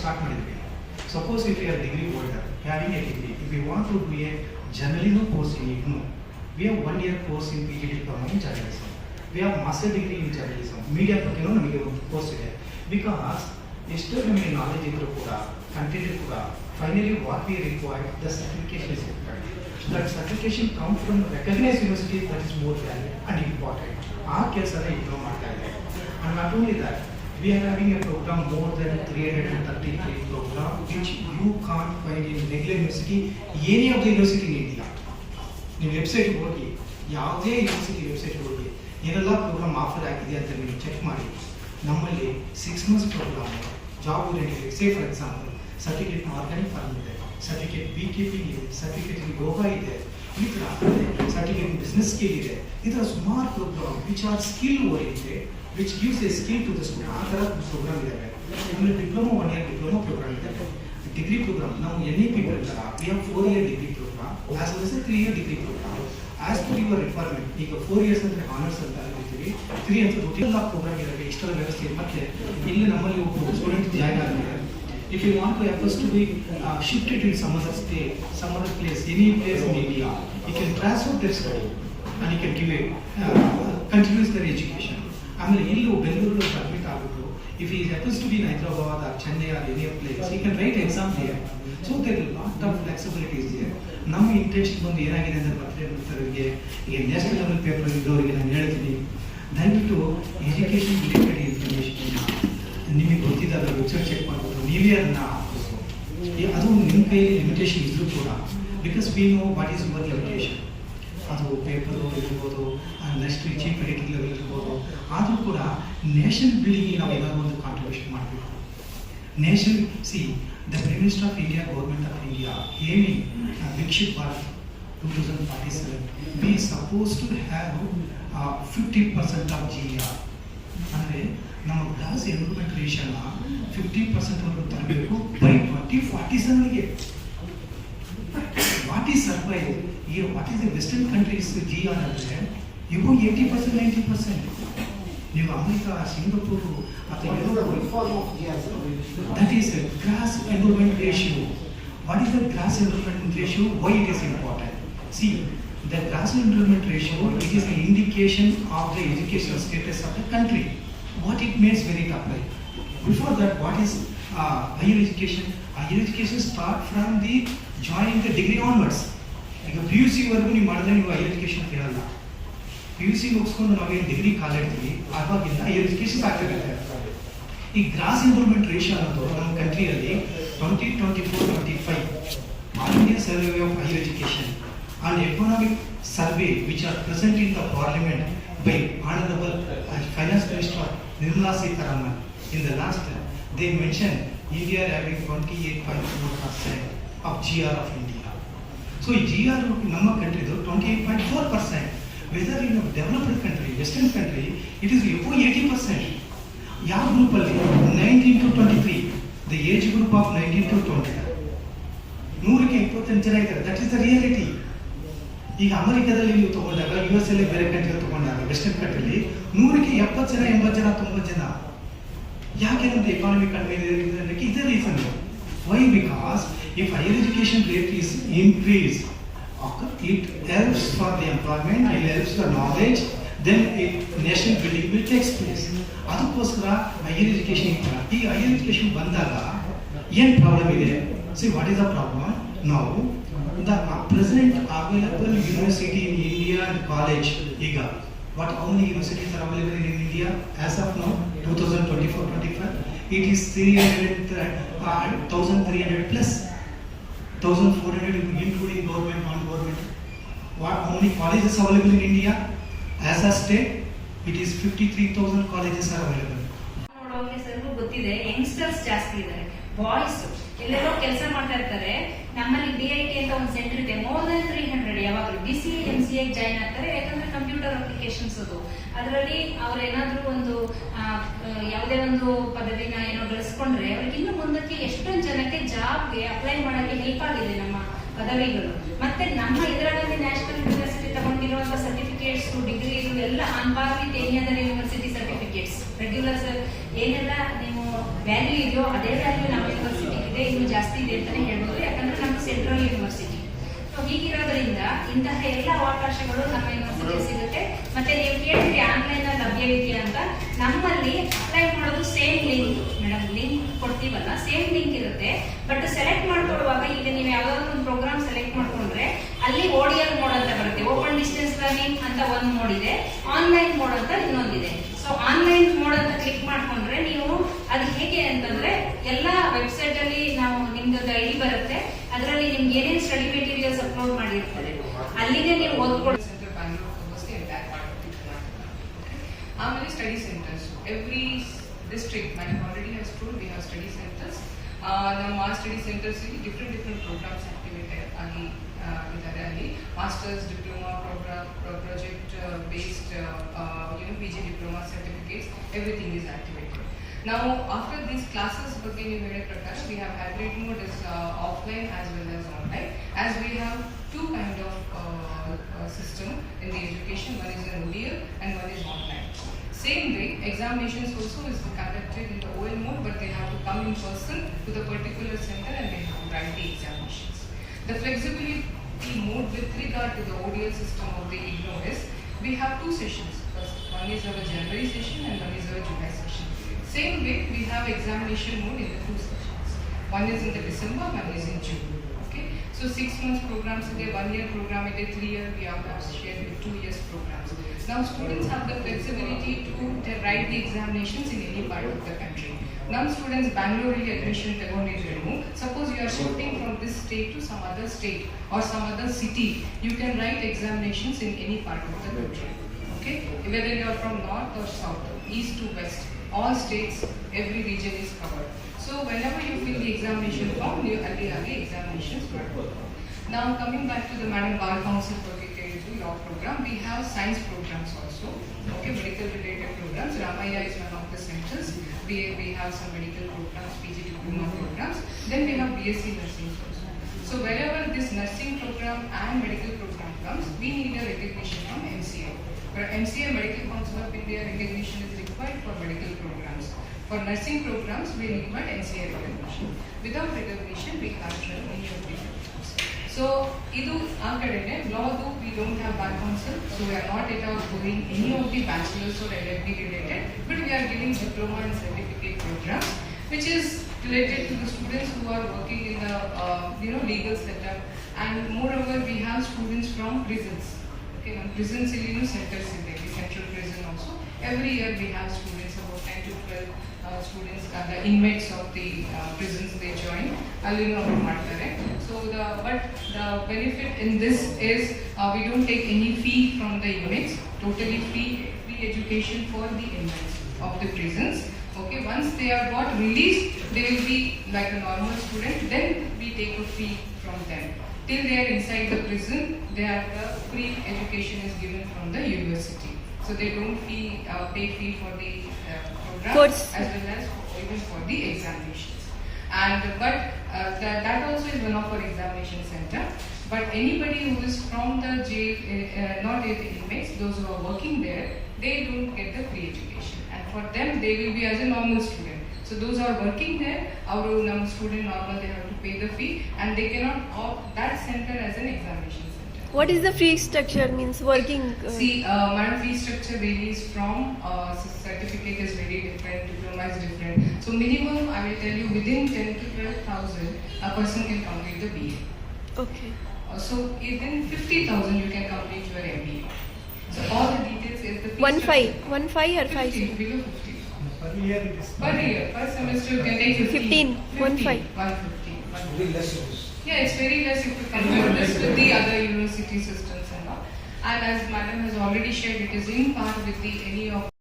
Start ಮಾಡಿದ್ವಿ. Suppose if you are a degree holder, having a degree, if you want to do a journalism course in IGNOU, we have 1 year course in PG diploma in journalism. We have master degree in journalism. Media ಬಗ್ಗೆ ನಮಗೆ ಒಂದು course ಇದೆ. Because ಎಷ್ಟೋ ನಮಗೆ knowledge ಇದ್ರೂ ಕೂಡ content ಕೂಡ finally what we require the certification is required. That certification come from recognised university, that is more value and important. ಆ ಕೆಲಸನ IGNOU ಮಾಡ್ತಾ ಇದೆ. And not only that, we are having a program more than 333 program which you can't find in regular university, any of the university in India. ನೀವು ವೆಬ್ಸೈಟ್ಗೆ ಹೋಗಿ, ಯಾವುದೇ university ವೆಬ್ಸೈಟ್ಗೆ ಹೋಗಿ ಏನೆಲ್ಲ ಪ್ರೋಗ್ರಾಮ್ ಆಫರ್ ಆಗಿದೆ ಅಂತ ನೀವು ಚೆಕ್ ಮಾಡಿ. ನಮ್ಮಲ್ಲಿ 6 months programme job oriented. Say for example certificate organic farm ಇದೆ, ಸರ್ಟಿಫಿಕೇಟ್ ಬಿ ಕೀಪಿಂಗ್ ಇದೆ, ಸರ್ಟಿಫಿಕೇಟ್ ಯೋಗ ಇದೆ, ಈ ಥರ ಸರ್ಟಿಫಿಕೇಟ್ ಬಿಸ್ನೆಸ್ ಸ್ಕಿಲ್ ಇದೆ. ಈ ಥರ ಸುಮಾರು programme which are skill oriented, which gives a skill to the student. ಆ ಥರ ಪ್ರೋಗ್ರಾಮ್ ಇದೆ. ಆಮೇಲೆ ಡಿಪ್ಲೊಮಾ 1 year ಡಿಪ್ಲೊಮಾ ಪ್ರೋಗ್ರಾಮ್ ಇದೆ. ಡಿಗ್ರಿ ಪ್ರೋಗ್ರಾಮ್ ನಾವು NEP ಪ್ರಕಾರ we have 4 year degree programme as well as a 3 year degree programme as per your requirement. ಈಗ 4 years ಅಂದ್ರೆ honours ಅಂತ ಹೇಳ್ತೀವಿ, 3 ಅಂತ ಎಲ್ಲ ಪ್ರೋಗ್ರಾಮ್ ಇರಬೇಕು. ಇಷ್ಟರ ವ್ಯವಸ್ಥೆ ಮತ್ತೆ ಇಲ್ಲಿ ನಮ್ಮಲ್ಲಿ ಒಬ್ಬ ಸ್ಟೂಡೆಂಟ್ ಜಾಯ್ನ್ ಆಗಿದ್ದಾರೆ. If you want to efforts to be shifted in some other state, some other place, any place in India, you can transfer their study and you can give a continuous their education. ಆಮೇಲೆ ಇಲ್ಲೂ Bengaluru admit ಆಗ್ಬಿಟ್ಟು if ಈ happens to be in Hyderabad or Chennai or any place you can write exam here. So there lot of flexibilities ಇದೆ. ನಮ್ಮ intention ಬಂದು ಏನಾಗಿದೆ ಅಂದರೆ ಪತ್ರಕರ್ತರಿಗೆ ಈಗ ನ್ಯಾಷನಲ್ ಲೆವೆಲ್ ಪೇಪರ್ ಇದ್ದವರಿಗೆ ನಾನು ಹೇಳ್ತೀನಿ, ದಯವಿಟ್ಟು ಎಜುಕೇಷನ್ ರಿಲೇಟೆಡ್ ಇನ್ಫಾರ್ಮೇಷನ್ ನಿಮಗೆ ಗೊತ್ತಿದ್ದಾಗ ವೆಬ್ಸೈಟ್ ಚೆಕ್ ಮಾಡಿಬಿಟ್ಟು ನೀವೇ ಅದನ್ನು ಹಾಕಬೇಕು. ಅದು ನಿಮ್ಮ ಕೈಯಲ್ಲಿ ಲಿಮಿಟೇಷನ್ ಇದ್ರೂ ಕೂಡ, because we know what is your limitation. ಅದು ಪೇಪರು ಇರ್ಬೋದು, ನೆಕ್ಸ್ಟ್ ಚೀಫ್ ಎಡಿಟಿಂಗ್ ಲೆವೆಲ್ ಇರ್ಬೋದು. ಆದರೂ ಕೂಡ ನೇಷನ್ ಬಿಲ್ಡಿಂಗಿಗೆ ನಾವು ಏನಾದರೂ ಒಂದು ಕಾಂಟ್ರಿಬ್ಯೂಷನ್ ಮಾಡಬೇಕು. Nation see the prime minister of India, government of India aiming Viksit Bharat 2047 we suppose to have 50% of GR. ಅಂದರೆ ನಮ್ಮ ಗ್ರಾಸ್ ಎನ್ರೋಲ್ಮೆಂಟ್ ರೇಷನ್ನ 50% ವರೆಗೂ ತರಬೇಕು ಬೈ 2047ಗೆ. ವಾಟ್ ಈಸ್ ಸರ್ಪ್ರೈಸ್ ಈಗ, what is the western countries GR ಅಂದರೆ ಇವು 80%, 90%. ನೀವು ಅಮೆರಿಕ, ಸಿಂಗಪೂರು ಅಥವಾ that is gross enrolment ratio. What is the gross enrolment ratio? Why it is important? See, the gross enrolment ratio it is an indication of the educational status of the country. What it means when it apply. Before that, what is higher education? Higher education start from the joining the degree onwards. ಈಗ PUC ವರೆಗೂ ನೀವು ಮಾಡಿದ್ರೆ ನೀವು higher education ಕೇಳಲ್ಲ. PUC ಮುಗಿಸ್ಕೊಂಡು ನಾವೇನು degree ಕಾಲಿಡ್ತೀವಿ ಆವಾಗಿಂದ higher education ಆಗ್ತಿರುತ್ತೆ. ಈ ಗ್ರಾಸ್ ಎನ್ರೋಲ್ಮೆಂಟ್ ರೇಷಿಯೋ ಅನ್ನೋದು ನಮ್ಮ ಕಂಟ್ರಿಯಲ್ಲಿ 2024-25 all India survey of higher education and economic survey which are present in the parliament by Honorable Finance Minister Nirmala Sitharaman. In the last, they mentioned India having 28.4% of GR of India. So GR ನಮ್ಮ country 28.4%. Whether in a developed country, Western country, it is above 80%. ಯಾವ group ಅಲ್ಲಿ 19 to 23, the age group of 19 to 20. 100ಕ್ಕೆ 28 ಜನ ಇದ್ದಾರೆ. That is the reality. ಈಗ ಅಮೆರಿಕದಲ್ಲಿ ನೀವು ತಗೊಂಡಾಗ, US ಅಲ್ಲಿ ಬೇರೆ ಕಂಟ್ರಿ ತಗೊಂಡಾಗ, ವೆಸ್ಟರ್ನ್ ಕಂಟ್ರಿಲಿ 100ಕ್ಕೆ 70 ಜನ, 80 ಜನ, 90 ಜನ. ಯಾಕೆ ನಮ್ದು ಎಕಾನಮಿ ಕಡಿಮೆ ಇದೆ? ಇದೇ reason. Why? Because if higher education rate is increase, it helps for the employment, it helps the knowledge, then national building will takes place. ಅದಕ್ಕೋಸ್ಕರ ಹೈಯರ್ ಎಜುಕೇಶನ್ ಇತ್ತು. ಈ ಹೈಯರ್ ಎಜುಕೇಶನ್ ಬಂದಾಗ ಏನು ಪ್ರಾಬ್ಲಮ್ ಇದೆ? See, what is the problem? ನಾವು the present available university in India and college, ಈಗ what how many universities are available in India as of now 2024-25? It is 1,300 plus 1,400 including government, non-government. What how many colleges available in India as a state? It is 53,000 colleges are available. ನೋಡೋಕೆ ಸ್ವಲ್ಪ ಗೊತ್ತಿದೆ, youngsters ಜಾಸ್ತಿ ಇದ್ದಾರೆ, boys ಎಲ್ಲೆಲ್ಲೋ ಕೆಲಸ ಮಾಡ್ತಾ ಇರ್ತಾರೆ. ನಮ್ಮಲ್ಲಿ DIT ಅಂತ ಒಂದು ಸೆಂಟರ್ ಇದೆ, ಮೋರ್ ದನ್ 300 ಯಾವಾಗಲೂ BCA MCA ಜಾಯ್ನ್ ಆಗ್ತಾರೆ. ಯಾಕಂದ್ರೆ ಕಂಪ್ಯೂಟರ್ ಅಪ್ಲಿಕೇಶನ್ಸ್ ಅದರಲ್ಲಿ ಅವ್ರು ಏನಾದ್ರೂ ಒಂದು ಯಾವುದೇ ಒಂದು ಪದವಿನ ಏನೋ ಗಳಿಸ್ಕೊಂಡ್ರೆ ಅವ್ರಿಗೆ ಇನ್ನು ಮುಂದಕ್ಕೆ ಎಷ್ಟೊಂದು ಜನಕ್ಕೆ ಜಾಬ್ಗೆ ಅಪ್ಲೈ ಮಾಡಕ್ಕೆ ಹೆಲ್ಪ್ ಆಗಿದೆ ನಮ್ಮ ಪದವಿಗಳು. ಮತ್ತೆ ನಮ್ಮ ಇದರಲ್ಲಿ ನ್ಯಾಷನಲ್ ಯೂನಿವರ್ಸಿಟಿ ತಗೊಂಡಿರುವಂತ ಸರ್ಟಿಫಿಕೇಟ್ಸ್, ಡಿಗ್ರಿಗಳು ಎಲ್ಲ ಆನ್ ಪಾರ್ with any other university certificates. Regular ಏನೆಲ್ಲ ನೀವು ವ್ಯಾಲ್ಯೂ ಇದೆಯೋ ಅದೇ ವ್ಯಾಲ್ಯೂ ನಮ್ಮ ಯೂನಿವರ್ಸಿಟಿ ಇದೆ, ಇನ್ನೂ ಜಾಸ್ತಿ ಇದೆ ಅಂತಾನೆ ಹೇಳ್ಬೋದು. ಯಾಕಂದ್ರೆ ನಮ್ದು ಸೆಂಟ್ರಲ್ ಯೂನಿವರ್ಸಿಟಿ. ಸೊ ಹೀಗಿರೋದ್ರಿಂದ ಇಂತಹ ಎಲ್ಲ ಅವಕಾಶಗಳು ನಮ್ಮ ಯೂನಿವರ್ಸಿಟಿ ಸಿಗುತ್ತೆ. ಮತ್ತೆ ನೀವು ಕೇಳಿದ್ರೆ ಆನ್ಲೈನ್ ಅಲ್ಲಿ ಲಭ್ಯವಿದೆಯಾ ಅಂತ, ನಮ್ಮಲ್ಲಿ ಅಪ್ಲೈ ಮಾಡೋದು ಸೇಮ್ ಲಿಂಕ್ ಮೇಡಮ್, ಲಿಂಕ್ ಕೊಡ್ತೀವಲ್ಲ ಸೇಮ್ ಲಿಂಕ್ ಇರುತ್ತೆ. ಬಟ್ ಸೆಲೆಕ್ಟ್ ಮಾಡ್ಕೊಳ್ಳುವಾಗ ಈಗ ನೀವು ಯಾವ್ದಾದ್ರು ಒಂದು ಪ್ರೋಗ್ರಾಮ್ ಸೆಲೆಕ್ಟ್ ಮಾಡ್ಕೊಂಡ್ರೆ ಅಲ್ಲಿ ODL ಮೋಡ್ ಅಂತ ಬರುತ್ತೆ, ಓಪನ್ ಡಿಸ್ಟೆನ್ಸ್ ಲರ್ನಿಂಗ್ ಅಂತ ಒಂದು ಮೋಡ್ ಇದೆ, ಆನ್ಲೈನ್ ಮೋಡ್ ಅಂತ ಇನ್ನೊಂದಿದೆ. ಸೊ ಆನ್ಲೈನ್ ಮೋಡ್ ಅಂತ ಕ್ಲಿಕ್ ಮಾಡ್ಕೊಂಡ್ರೆ ನೀವು ಅದು ಹೇಗೆ ಅಂತಂದ್ರೆ ಎಲ್ಲ ವೆಬ್ಸೈಟ್ ಅಲ್ಲಿ ನಾವು ನಿಮ್ದು ಐಡಿ ಬರುತ್ತೆ, ಅದರಲ್ಲಿ ನಿಮ್ಗೆ ಏನೇನು ಸ್ಟಡಿ ಮೆಟೀರಿಯಲ್ಸ್ ಅಪ್ಲೋಡ್ ಮಾಡಿರ್ತಾರೆ ಅಲ್ಲಿಗೆ ನೀವು ಓದ್ಕೊಳ್ಳಿ. ಆಮೇಲೆ study centres every district madam already has told we have study centres. ನಮ್ಮ ಸ್ಟಡಿ ಸೆಂಟರ್ಸ್ ಇಲ್ಲಿ ಡಿಫ್ರೆಂಟ್ ಪ್ರೋಗ್ರಾಮ್ಸ್ ಆಕ್ಟಿವೇಟ್ ಆಗಿ ಇದ್ದಾರೆ. ಅಲ್ಲಿ masters, diploma programme, project based PG diploma certificates, everything is activated. ನಾವು ಆಫ್ಟರ್ ದೀಸ್ ಕ್ಲಾಸಸ್ ಬಗ್ಗೆ ನೀವು ಹೇಳಿದ ಪ್ರಕಾರ we have hybrid mode is offline as well as online, as we have two kind of system in the education. One is an ODL and one is online. Same way, examinations also is conducted in the OL mode, but they have to come in person to the particular center and they have to write the examinations. The flexibility mode with regard to the ODL system of the IGNOU is we have two sessions. First, one is our January session and one is our July session. Same way, we have examination mode in the two sessions. One is in the December, one is in June. So 6 months programs ಇದೆ, 1 year program ಇದೆ, 3 year we have shared with 2 years programs. Now students have the flexibility to write the examinations in any part of the country. Now students Bangalore admission ತಗೊಂಡಿದ್ರು, suppose you are shifting from this state to some other state or some other city, you can write examinations in any part of the country. Okay, whether you are from north or south, east to west, all states, every region is covered. So whenever you fill the examination form, you already examinations work. Now coming back to the Madam Bar Council for law program, we have science programs also. Okay, medical related programs. Ramaya is one of the centers. We have some medical programs, PG diploma programs. Then we have BSc nursing also. So wherever this nursing program and medical program comes, we need a recognition from MCI. For MCI, Medical Council of India recognition is required for medical programs. For nursing programs, we require NCI recognition. Without recognition, we can't run any of the programs. So, idu aakadene law do we don't have bar council, so we are not at all doing any of the bachelor's or LLB related, but we are giving diploma and certificate programs, which is related to the students who are working in the legal setup, and moreover we have students from prisons. Okay, prisons centers in the central prison also. Every year we have students, about 10 to 12 students, the inmates of the prisons they join. So but the benefit in this is we don't take any fee from the inmates, totally free education for the inmates of the prisons. Okay, once they are got released, they will be like a normal student, then we take a fee from them. Till they are inside the prison, the free education is given from the university. So they don't pay fee for the program as well as even for the examinations. And but that also is one of our examination center. But anybody who is from the jail, not the inmates, those who are working there, they don't get the free education. And for them, they will be as a normal student. So those who are working there, our student normal, they have to pay the fee, and they cannot opt that center as an examination center. What is the fee structure? Means working. See, my fee structure varies from certificate is very different, diploma is different. So minimum, I will tell you, within 10 to 12,000, a person can complete the BA. Okay. So within 50,000, you can complete your MBA. So all the details is the fee 1.5 or 5? 50, below 50. Per year it is. Per year, per semester you can take 15, 1.5. 150. Yeah, it's very less if you compare this with the other university systems and all. And as Madam has already shared, it is in part with any of